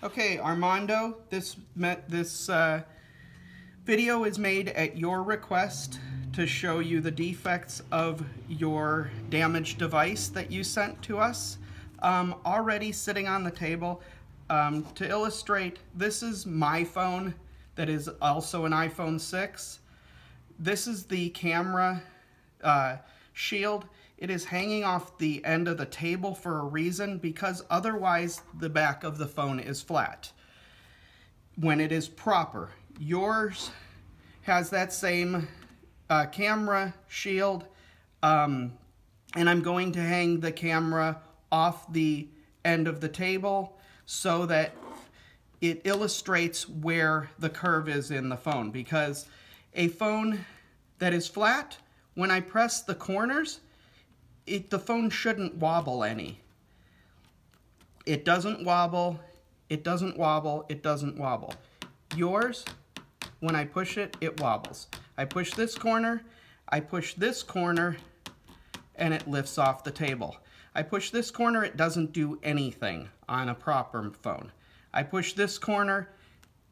Okay, Armando, this video is made at your request to show you the defects of your damaged device that you sent to us. Already sitting on the table. To illustrate, this is my phone that is also an iPhone 6. This is the camera shield. It is hanging off the end of the table for a reason, because otherwise the back of the phone is flat when it is proper. Yours has that same camera shield, and I'm going to hang the camera off the end of the table so that it illustrates where the curve is in the phone, because a phone that is flat, when I press the corners, the phone shouldn't wobble any. It doesn't wobble, it doesn't wobble, it doesn't wobble. Yours, when I push it, it wobbles. I push this corner, I push this corner, and it lifts off the table. I push this corner, it doesn't do anything on a proper phone. I push this corner,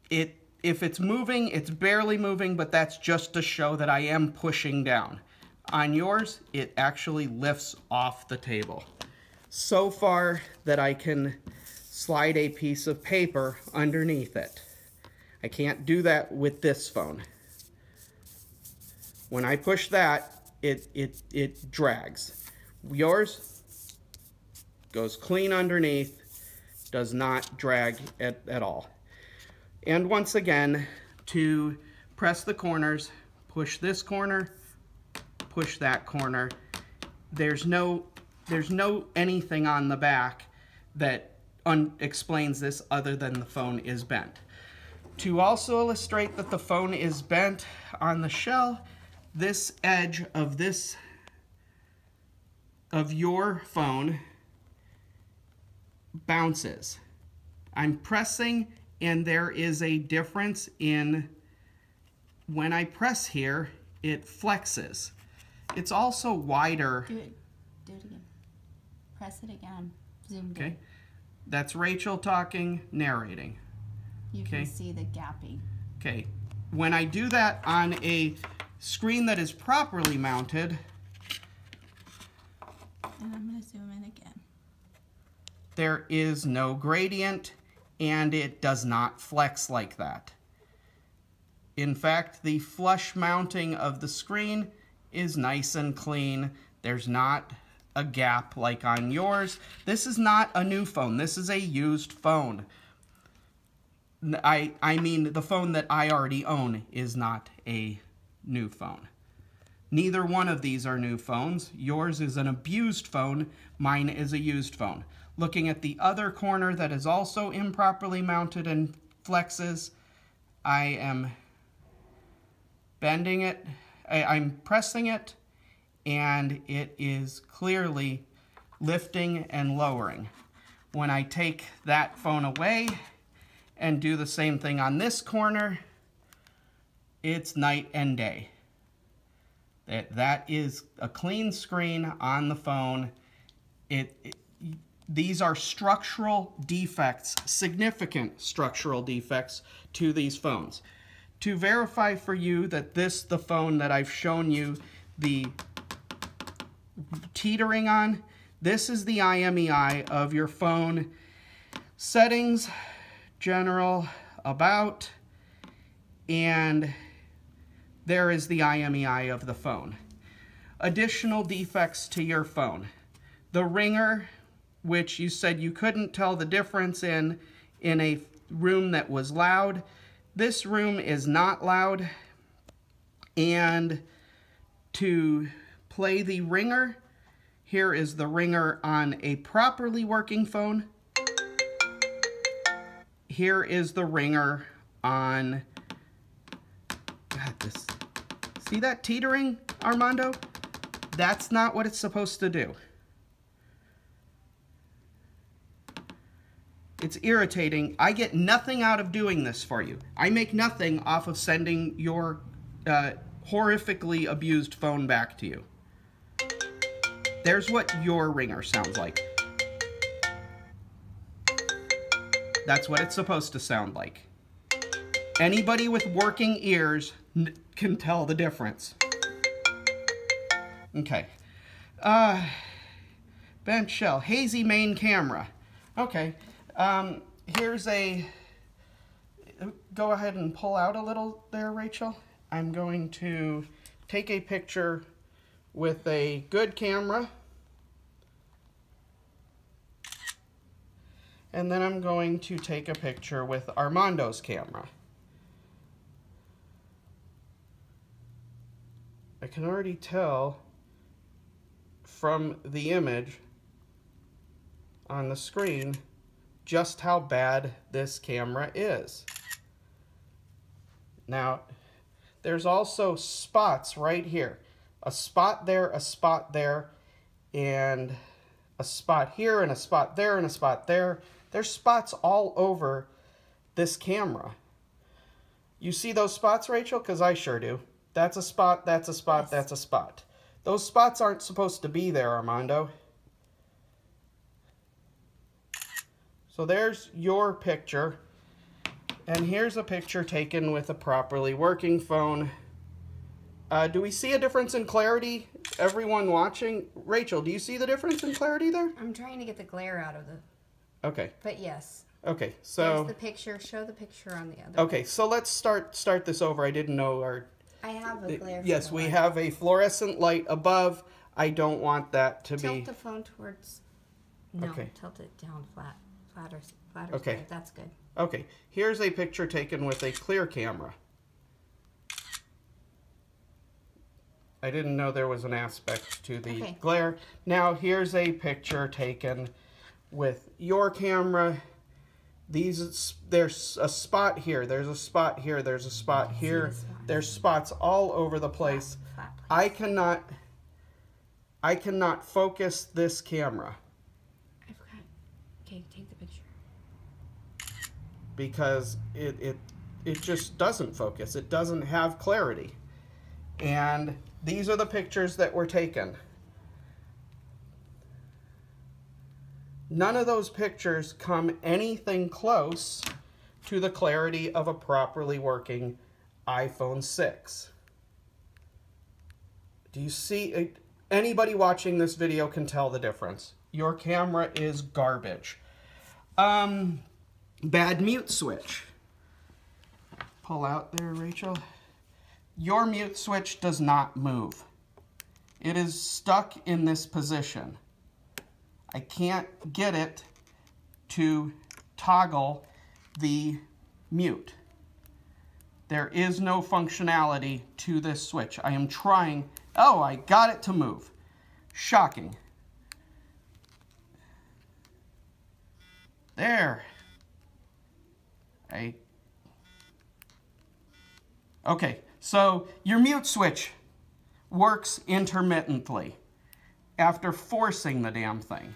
if it's moving, it's barely moving, but that's just to show that I am pushing down. On yours, it actually lifts off the table. So far that I can slide a piece of paper underneath it. I can't do that with this phone. When I push that, it drags. Yours goes clean underneath, does not drag at all. And once again, to press the corners, push this corner, push that corner. There's no anything on the back that explains this other than the phone is bent. To also illustrate that the phone is bent on the shell, this edge of your phone bounces. I'm pressing, and there is a difference in when I press here, it flexes. It's also wider. Do it again. Press it again. Zoom in. Okay. That's Rachel talking, narrating. You can see the gapping. Okay. When I do that on a screen that is properly mounted, and I'm going to zoom in again. There is no gradient, and it does not flex like that. In fact, the flush mounting of the screen is nice and clean. There's not a gap like on yours. This is not a new phone. This is a used phone. I mean, the phone that I already own is not a new phone. Neither one of these are new phones. Yours is an abused phone. Mine is a used phone. Looking at the other corner that is also improperly mounted and flexes, I am bending it. I'm pressing it, and it is clearly lifting and lowering. When I take that phone away and do the same thing on this corner, it's night and day. That is a clean screen on the phone. These are structural defects, significant structural defects to these phones. To verify for you that the phone that I've shown you the teetering on, this is the IMEI of your phone. Settings, general, about, and there is the IMEI of the phone. Additional defects to your phone. The ringer, which you said you couldn't tell the difference in a room that was loud. This room is not loud, and to play the ringer, here is the ringer on a properly working phone. Here is the ringer on, see that teetering, Armando? That's not what it's supposed to do. It's irritating. I get nothing out of doing this for you. I make nothing off of sending your horrifically abused phone back to you. There's what your ringer sounds like. That's what it's supposed to sound like. Anybody with working ears can tell the difference. Okay. BenShell, hazy main camera. Okay. Here's a... Go ahead and pull out a little there, Rachel. I'm going to take a picture with a good camera. And then I'm going to take a picture with Armando's camera. I can already tell from the image on the screen just how bad this camera is. Now, there's also spots right here. A spot there, and a spot here, and a spot there, and a spot there. There's spots all over this camera. You see those spots, Rachel? Because I sure do. That's a spot, that's a spot, yes. That's a spot. Those spots aren't supposed to be there, Armando. So there's your picture. And here's a picture taken with a properly working phone. Do we see a difference in clarity? Everyone watching? Rachel, do you see the difference in clarity there? I'm trying to get the glare out of the... Okay. But yes. Okay, so... There's the picture. Show the picture on the other. Okay, so let's start this over. I didn't know our... I have a glare. Yes, we have a fluorescent light above. I don't want that to be... Tilt the phone towards... No, okay. Tilt it down flatter. Okay. Side. That's good. Okay, here's a picture taken with a clear camera. I didn't know there was an aspect to the glare. Now here's a picture taken with your camera. There's a spot here, there's a spot here, there's a spot here. There's spots all over the place. I cannot focus this camera. Okay, take the picture. Because it just doesn't focus. It doesn't have clarity. And these are the pictures that were taken. None of those pictures come anything close to the clarity of a properly working iPhone 6. Do you see? Anybody watching this video can tell the difference. Your camera is garbage. Bad mute switch. Pull out there, Rachel. Your mute switch does not move. It is stuck in this position. I can't get it to toggle the mute. There is no functionality to this switch. I am trying. Oh, I got it to move. Shocking. There. Okay, so your mute switch works intermittently after forcing the damn thing.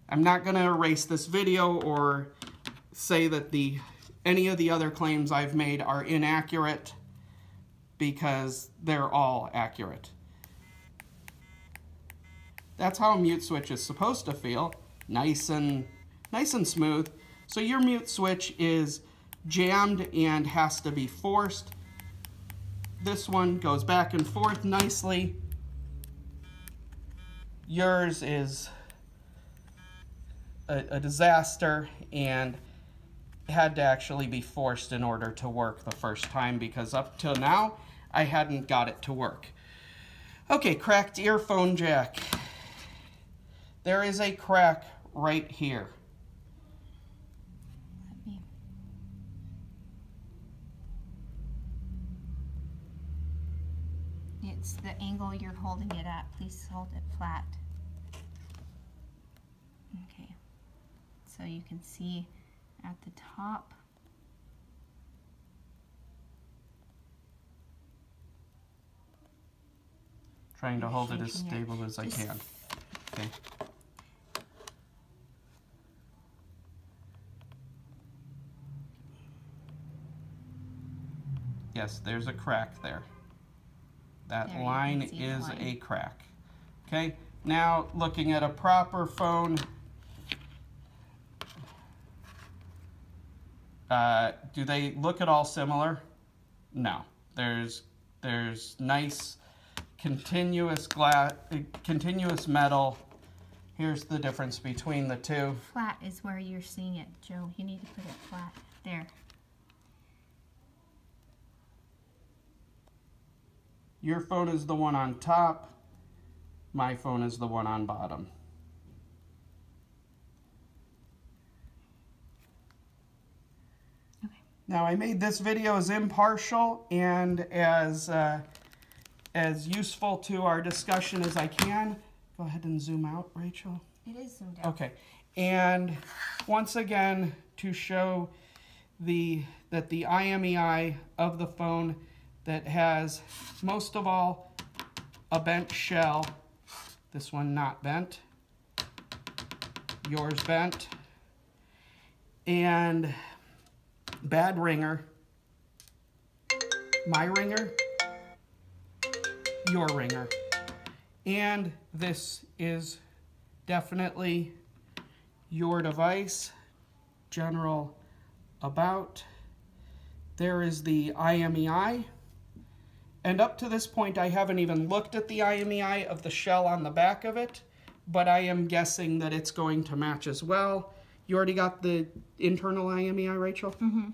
I'm not going to erase this video or say that any of the other claims I've made are inaccurate, because they're all accurate. That's how a mute switch is supposed to feel, nice and smooth. So your mute switch is jammed and has to be forced. This one goes back and forth nicely. Yours is a disaster and had to actually be forced in order to work the first time, because up till now I hadn't got it to work. Okay, cracked earphone jack. There is a crack right here. It's the angle you're holding it at. Please hold it flat. Okay. So you can see at the top. Trying to hold it as stable as I can. Okay. Yes, there's a crack there. That line is a crack. Okay, now looking at a proper phone, Do they look at all similar? No. There's nice continuous metal. Here's the difference between the two. Flat is where you're seeing it, Joe. You need to put it flat. There. Your phone is the one on top. My phone is the one on bottom. Okay. Now, I made this video as impartial and as useful to our discussion as I can. Go ahead and zoom out, Rachel. It is zoomed out. Okay. And once again, to show that the IMEI of the phone that has, most of all, a bent shell. This one not bent. Yours bent. And bad ringer. My ringer. Your ringer. And this is definitely your device. General about. There is the IMEI. And up to this point, I haven't even looked at the IMEI of the shell on the back of it, but I am guessing that it's going to match as well. You already got the internal IMEI, Rachel? Mm-hmm.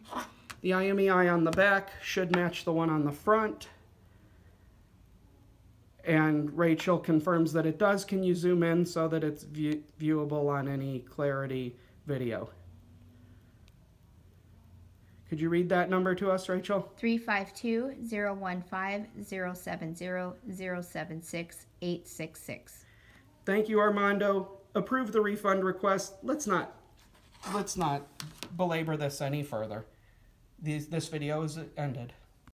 The IMEI on the back should match the one on the front. And Rachel confirms that it does. Can you zoom in so that it's viewable on any clarity video? Could you read that number to us, Rachel? 352-015-070-076-866. Thank you, Armando. Approve the refund request. Let's not belabor this any further. This video is ended.